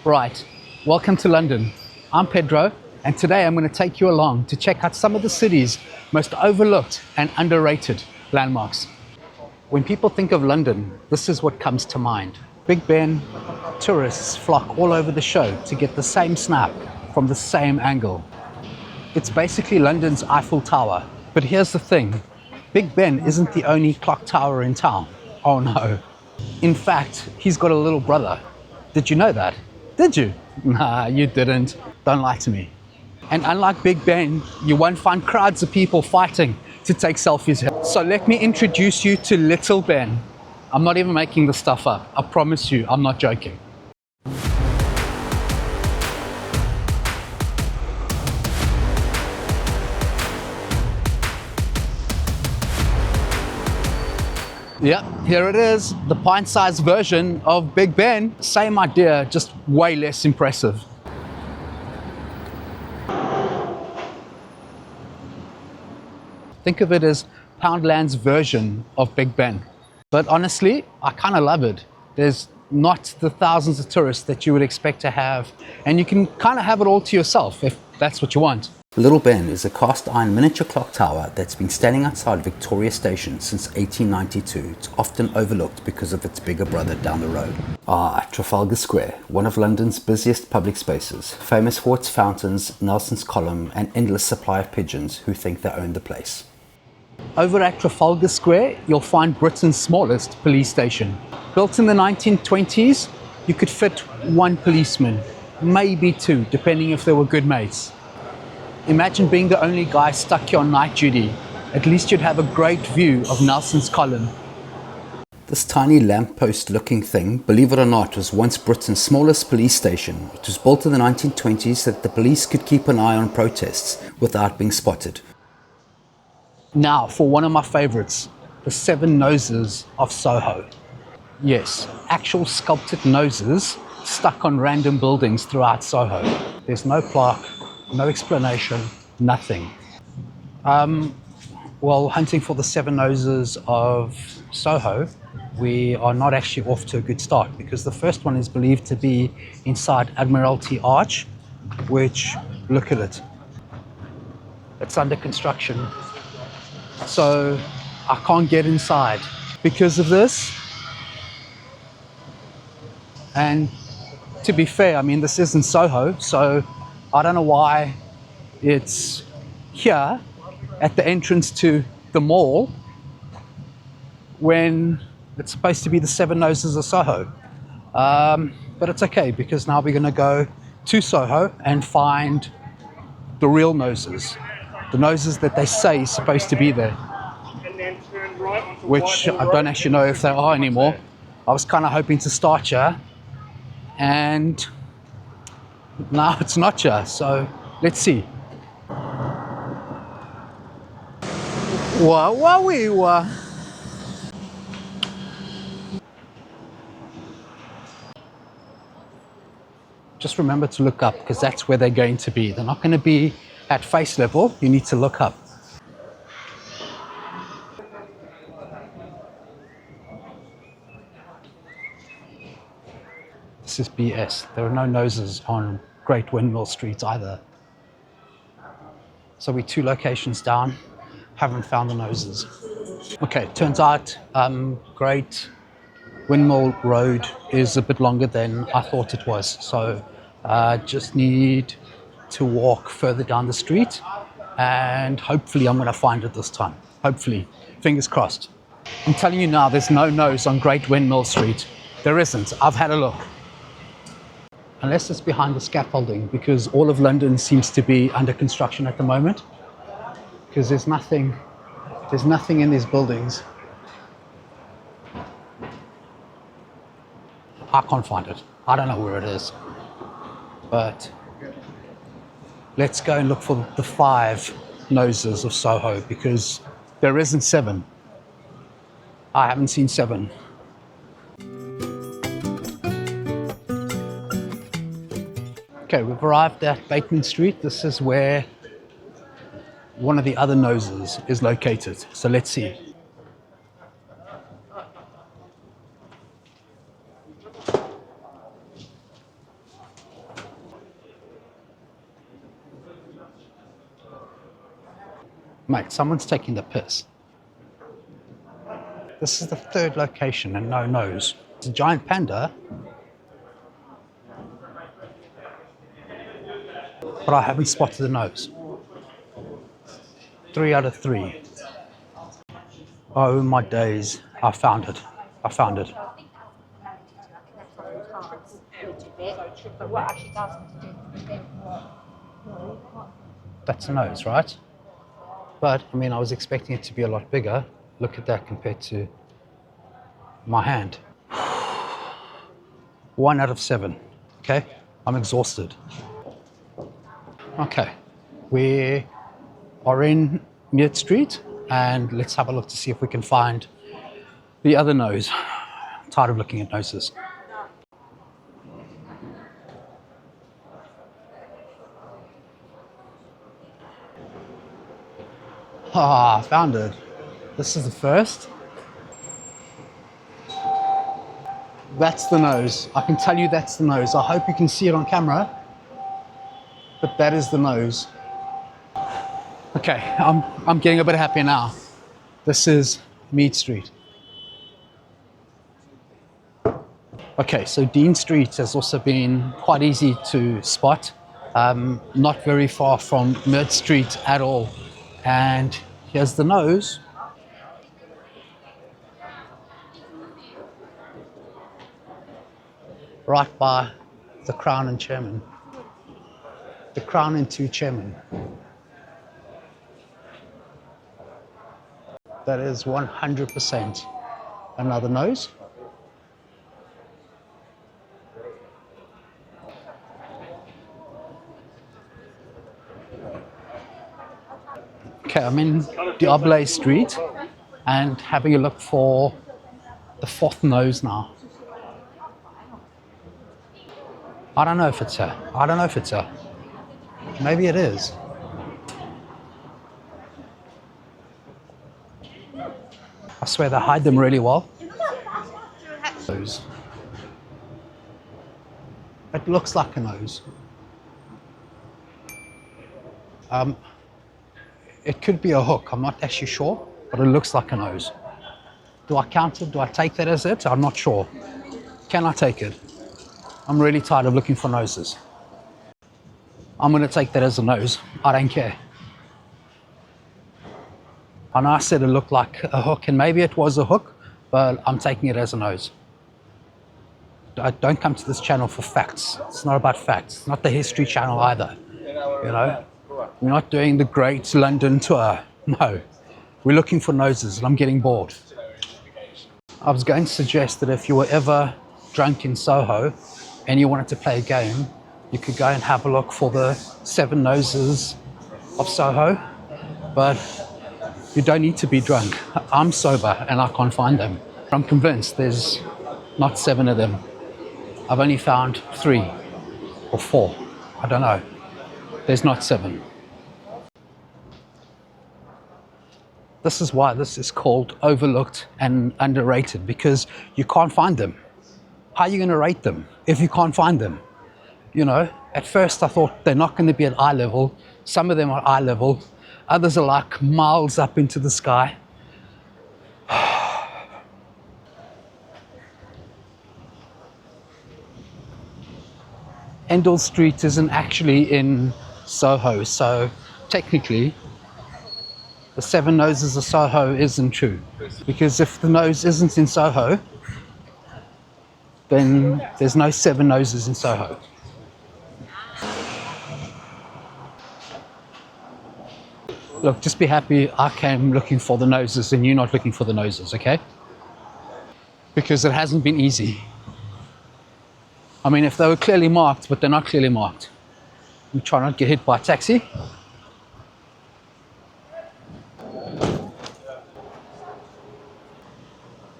Right, welcome to London. I'm Pedro, and today I'm going to take you along to check out some of the city's most overlooked and underrated landmarks. When people think of London, this is what comes to mind. Big Ben, tourists flock all over the show to get the same snap from the same angle. It's basically London's Eiffel Tower. But here's the thing, Big Ben isn't the only clock tower in town. Oh no. In fact, he's got a little brother. Did you know that? Did you? Nah, you didn't. Don't lie to me. And unlike Big Ben, you won't find crowds of people fighting to take selfies here. So let me introduce you to Little Ben. I'm not even making this stuff up. I promise you, I'm not joking. Yep, here it is, the pint-sized version of Big Ben. Same idea, just way less impressive. Think of it as Poundland's version of Big Ben. But honestly, I kind of love it. There's not the thousands of tourists that you would expect to have, and you can kind of have it all to yourself if that's what you want. Little Ben is a cast iron miniature clock tower that's been standing outside Victoria Station since 1892. It's often overlooked because of its bigger brother down the road. Trafalgar Square, one of London's busiest public spaces, famous for its fountains, Nelson's Column, and endless supply of pigeons who think they own the place. Over at Trafalgar Square, you'll find Britain's smallest police station. Built in the 1920s, you could fit one policeman, maybe two, depending if they were good mates. Imagine being the only guy stuck here on night duty. At least you'd have a great view of Nelson's Column. This tiny lamppost looking thing, believe it or not, was once Britain's smallest police station. It was built in the 1920s so that the police could keep an eye on protests without being spotted. Now for one of my favorites, the seven noses of Soho. Yes, actual sculpted noses stuck on random buildings throughout Soho. There's no plaque, no explanation, nothing. Well, hunting for the seven noses of Soho, we are not actually off to a good start because the first one is believed to be inside Admiralty Arch, which, look at it, it's under construction. So I can't get inside because of this. And to be fair, I mean, this isn't Soho, so I don't know why it's here at the entrance to the mall when it's supposed to be the seven noses of Soho. But it's okay because now we're going to go to Soho and find the real noses. The noses that they say is supposed to be there, which I don't actually know if they are anymore. I was kind of hoping to start here, and now it's not here, so let's see. Wah. Just remember to look up because that's where they're going to be. They're not going to be at face level, you need to look up. This is BS. There are no noses on Great Windmill Street either. So we're 2 locations down, haven't found the noses. Okay, turns out Great Windmill Road is a bit longer than I thought it was. So just need to walk further down the street and hopefully I'm going to find it this time. Hopefully, fingers crossed. I'm telling you now, there's no nose on Great Windmill Street. There isn't. I've had a look. Unless it's behind the scaffolding, because all of London seems to be under construction at the moment. Because there's nothing in these buildings. I can't find it. I don't know where it is. But let's go and look for the 5 noses of Soho because there isn't 7. I haven't seen 7. Okay, we've arrived at Bateman Street. This is where one of the other noses is located. So let's see. Mate, someone's taking the piss. This is the third location and no nose. It's a giant panda, but I haven't spotted the nose. 3 out of 3. Oh my days, I found it. I found it. That's a nose, right? But, I mean, I was expecting it to be a lot bigger. Look at that compared to my hand. 1 out of 7, okay? I'm exhausted. Okay, we are in Meard Street, and let's have a look to see if we can find the other nose. I'm tired of looking at noses. Ah, I found it. This is the first. That's the nose. I can tell you that's the nose. I hope you can see it on camera, but that is the nose. Okay, I'm getting a bit happier now. This is Mead Street. Okay, so Dean Street has also been quite easy to spot. Not very far from Meard Street at all. And here's the nose. Right by the Crown and Chairman. The Crown and 2 Chairman. That is 100% another nose. Okay, I'm in Diable Street and having a look for the 4th nose now. I don't know if it's her. I don't know if it's her. Maybe it is. I swear they hide them really well. Nose. It looks like a nose. It could be a hook, I'm not actually sure, but it looks like a nose. Do I count it? Do I take that as it? I'm not sure. Can I take it? I'm really tired of looking for noses. I'm going to take that as a nose. I don't care. I know I said it looked like a hook, and maybe it was a hook, but I'm taking it as a nose. I don't come to this channel for facts. It's not about facts. It's not the History Channel either. You know, we're not doing the Great London Tour. No, we're looking for noses, and I'm getting bored. I was going to suggest that if you were ever drunk in Soho and you wanted to play a game, you could go and have a look for the 7 noses of Soho, but you don't need to be drunk. I'm sober and I can't find them. I'm convinced there's not 7 of them. I've only found 3 or 4. I don't know. There's not 7. This is why this is called overlooked and underrated, because you can't find them. How are you going to rate them if you can't find them? You know, at first I thought they're not going to be at eye level. Some of them are eye level. Others are like miles up into the sky. Endell Street isn't actually in Soho, so technically the 7 noses of Soho isn't true. Because if the nose isn't in Soho, then there's no 7 noses in Soho. Look, just be happy I came looking for the noses and you're not looking for the noses, okay? Because it hasn't been easy. I mean, if they were clearly marked, but they're not clearly marked. We try not to get hit by a taxi.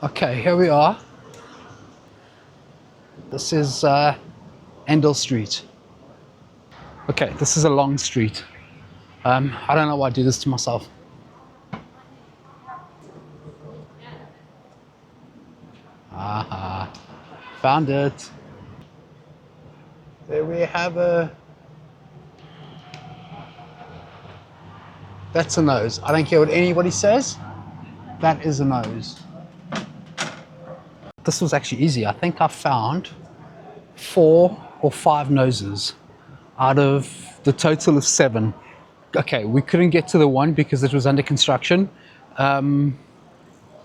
Okay, here we are. This is Endell Street. Okay, this is a long street. I don't know why I do this to myself. Aha, found it. There we have a That's a nose. I don't care what anybody says. That is a nose. This was actually easy. I think I found 4 or 5 noses out of the total of 7. Okay, we couldn't get to the one because it was under construction.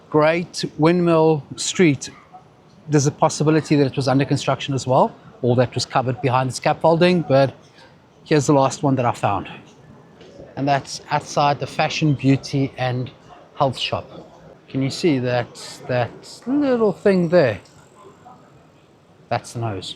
Great Windmill Street, there's a possibility that it was under construction as well, or that was covered behind the scaffolding, but here's the last one that I found. And that's outside the Fashion, Beauty and Health shop. Can you see that little thing there? That's the nose.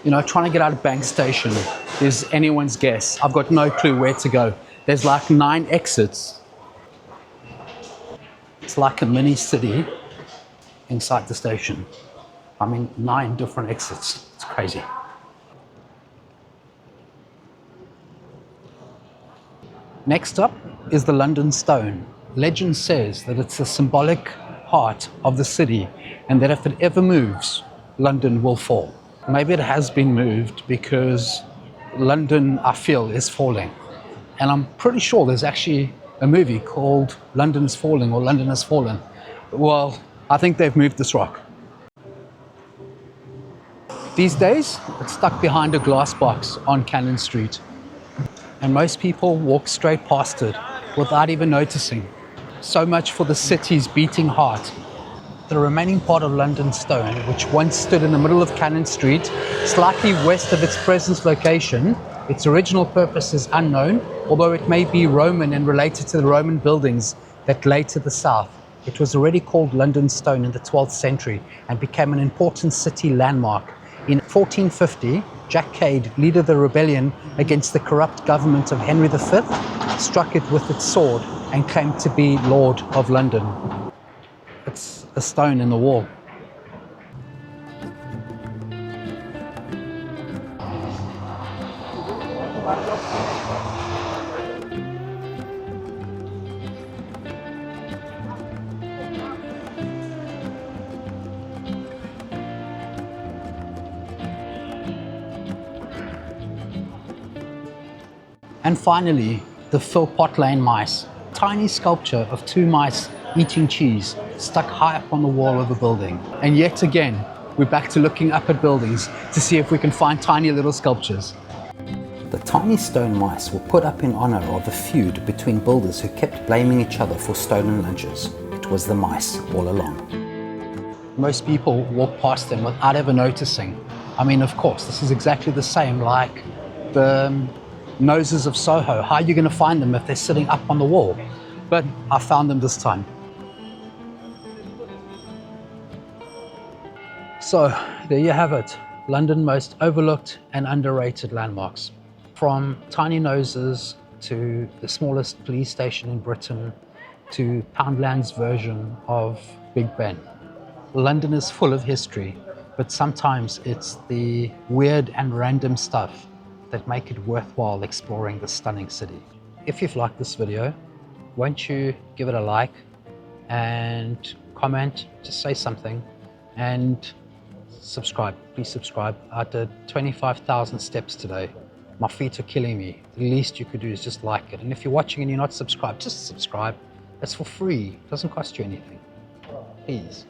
You know, trying to get out of Bank Station is anyone's guess. I've got no clue where to go. There's like 9 exits. It's like a mini city inside the station. I mean, 9 different exits. It's crazy. Next up is the London Stone. Legend says that it's the symbolic heart of the city and that if it ever moves, London will fall. Maybe it has been moved because London, I feel, is falling. And I'm pretty sure there's actually a movie called London's Falling or London Has Fallen. Well, I think they've moved this rock. These days, it's stuck behind a glass box on Cannon Street. And most people walk straight past it without even noticing. So much for the city's beating heart. The remaining part of London Stone, which once stood in the middle of Cannon Street, slightly west of its present location, its original purpose is unknown, although it may be Roman and related to the Roman buildings that lay to the south. It was already called London Stone in the 12th century and became an important city landmark. In 1450, Jack Cade, leader of the rebellion against the corrupt government of Henry V, struck it with its sword and claimed to be Lord of London. It's a stone in the wall. And finally, the Philpot Lane mice. Tiny sculpture of 2 mice eating cheese stuck high up on the wall of a building. And yet again, we're back to looking up at buildings to see if we can find tiny little sculptures. The tiny stone mice were put up in honor of a feud between builders who kept blaming each other for stolen lunches. It was the mice all along. Most people walk past them without ever noticing. I mean, of course, this is exactly the same like the noses of Soho. How are you going to find them if they're sitting up on the wall? But I found them this time. So there you have it, London's most overlooked and underrated landmarks. From tiny noses to the smallest police station in Britain to Poundland's version of Big Ben. London is full of history, but sometimes it's the weird and random stuff that make it worthwhile exploring this stunning city. If you've liked this video, won't you give it a like and comment, just say something, and subscribe, please subscribe. I did 25,000 steps today. My feet are killing me. The least you could do is just like it. And if you're watching and you're not subscribed, just subscribe. It's for free, it doesn't cost you anything. Please.